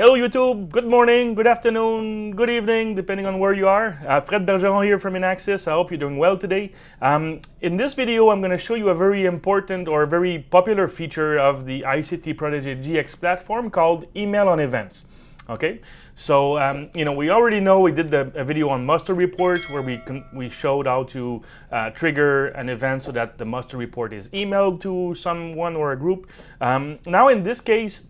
Hello YouTube, good morning, good afternoon, good evening, depending on where you are. Fred Bergeron here from Inaxsys. I hope you're doing well today. In this video, I'm going to show you a very important or very popular feature of the ICT Protege GX platform called email on events. Okay, so we already know we did a video on muster reports where we showed how to trigger an event so that the muster report is emailed to someone or a group. Now in this case,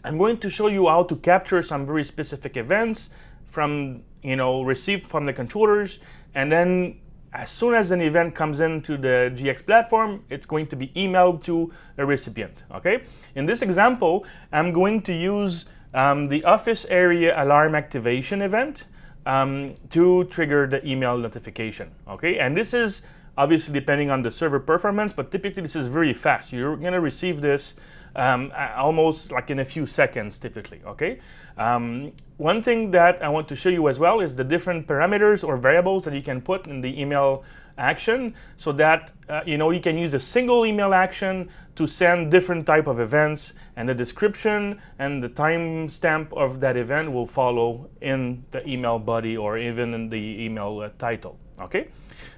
I'm going to show you how to capture some very specific events from, received from the controllers, and then as soon as an event comes into the GX platform, it's going to be emailed to a recipient, okay? In this example, I'm going to use the office area alarm activation event to trigger the email notification, okay? And this is obviously depending on the server performance, but typically this is very fast. You're gonna receive this almost like in a few seconds typically, okay? One thing that I want to show you as well is the different parameters or variables that you can put in the email action so that you can use a single email action to send different type of events, and the description and the timestamp of that event will follow in the email body or even in the email title, okay?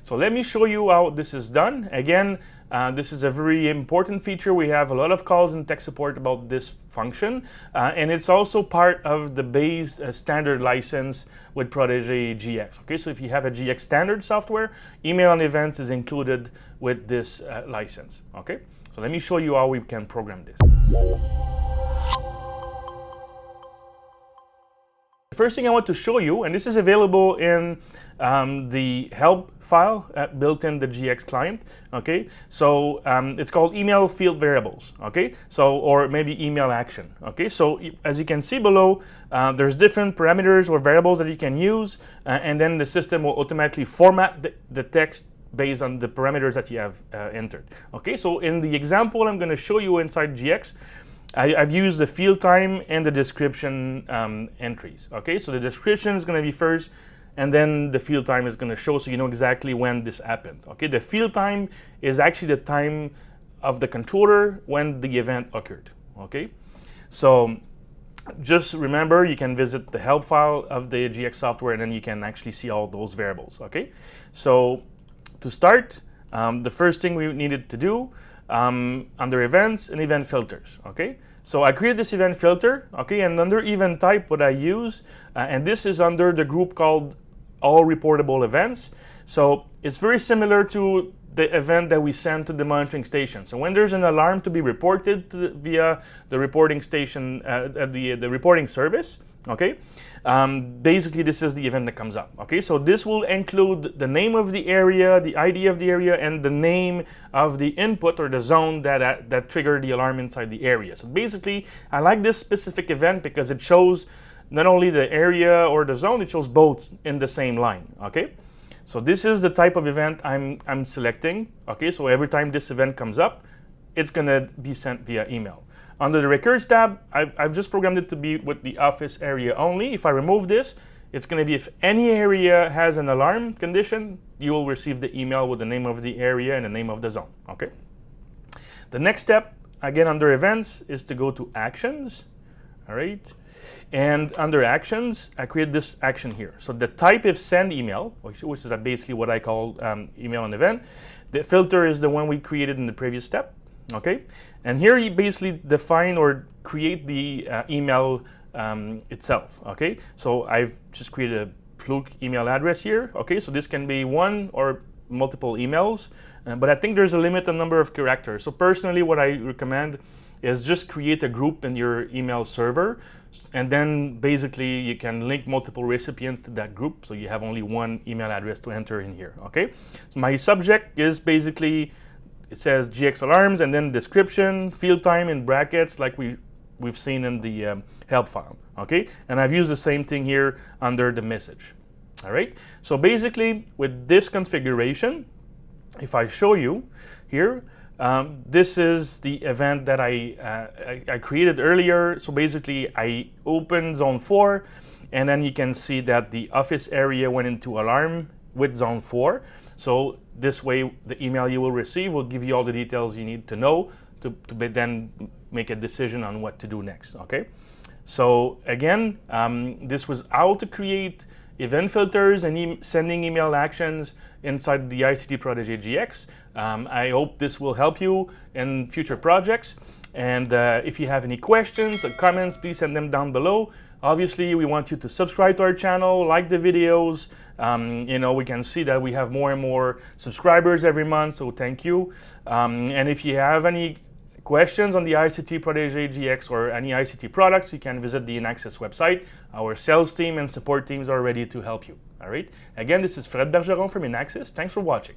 So let me show you how this is done. Again, this is a very important feature. We have a lot of calls in tech support about this function, and it's also part of the base standard license with Protege GX. Okay, so if you have a GX standard software, email on events is included with this license. Okay, so let me show you how we can program this. The first thing I want to show you, and this is available in the help file built in the GX client, okay? So it's called email field variables, okay? So, or maybe email action, okay? So as you can see below, there's different parameters or variables that you can use, and then the system will automatically format the text based on the parameters that you have entered, okay? So in the example I'm gonna show you inside GX, I've used the field time and the description entries, okay? So the description is going to be first, and then the field time is going to show so you know exactly when this happened, okay? The field time is actually the time of the controller when the event occurred, okay? So just remember, you can visit the help file of the GX software and then you can actually see all those variables, okay? So to start, the first thing we needed to do under events and event filters, okay? So I created this event filter, okay, and under event type what I use, and this is under the group called all reportable events. So it's very similar to the event that we send to the monitoring station. So when there's an alarm to be reported via the reporting station, the reporting service, okay, basically this is the event that comes up, okay? So this will include the name of the area, the ID of the area, and the name of the input or the zone that triggered the alarm inside the area. So basically, I like this specific event because it shows not only the area or the zone, it shows both in the same line, okay? So this is the type of event I'm selecting, okay? So every time this event comes up, it's gonna be sent via email. Under the records tab, I've just programmed it to be with the office area only. If I remove this, it's gonna be if any area has an alarm condition, you will receive the email with the name of the area and the name of the zone, okay? The next step, again under events, is to go to actions, all right? And under actions, I create this action here. So the type is send email, which is basically what I call email on event. The filter is the one we created in the previous step, okay? And here you basically define or create the email itself, okay? So I've just created a fluke email address here, okay? So this can be one or multiple emails, but I think there's a limit on number of characters. So personally, what I recommend is just create a group in your email server, and then basically you can link multiple recipients to that group, so you have only one email address to enter in here, okay? So my subject is basically, it says GX alarms, and then description, field time in brackets, like we've seen in the help file, okay? And I've used the same thing here under the message, all right? So basically, with this configuration, if I show you here, this is the event that I created earlier. So basically, I opened zone 4, and then you can see that the office area went into alarm with zone 4. So this way, the email you will receive will give you all the details you need to know to then make a decision on what to do next, okay? So again, this was how to create event filters and sending email actions inside the ICT Protege GX. I hope this will help you in future projects. And if you have any questions or comments, please send them down below. Obviously, we want you to subscribe to our channel, like the videos. We can see that we have more and more subscribers every month, so thank you. And if you have any questions on the ICT Protege GX or any ICT products, you can visit the Inaxsys website. Our sales team and support teams are ready to help you. All right. Again, this is Fred Bergeron from Inaxsys. Thanks for watching.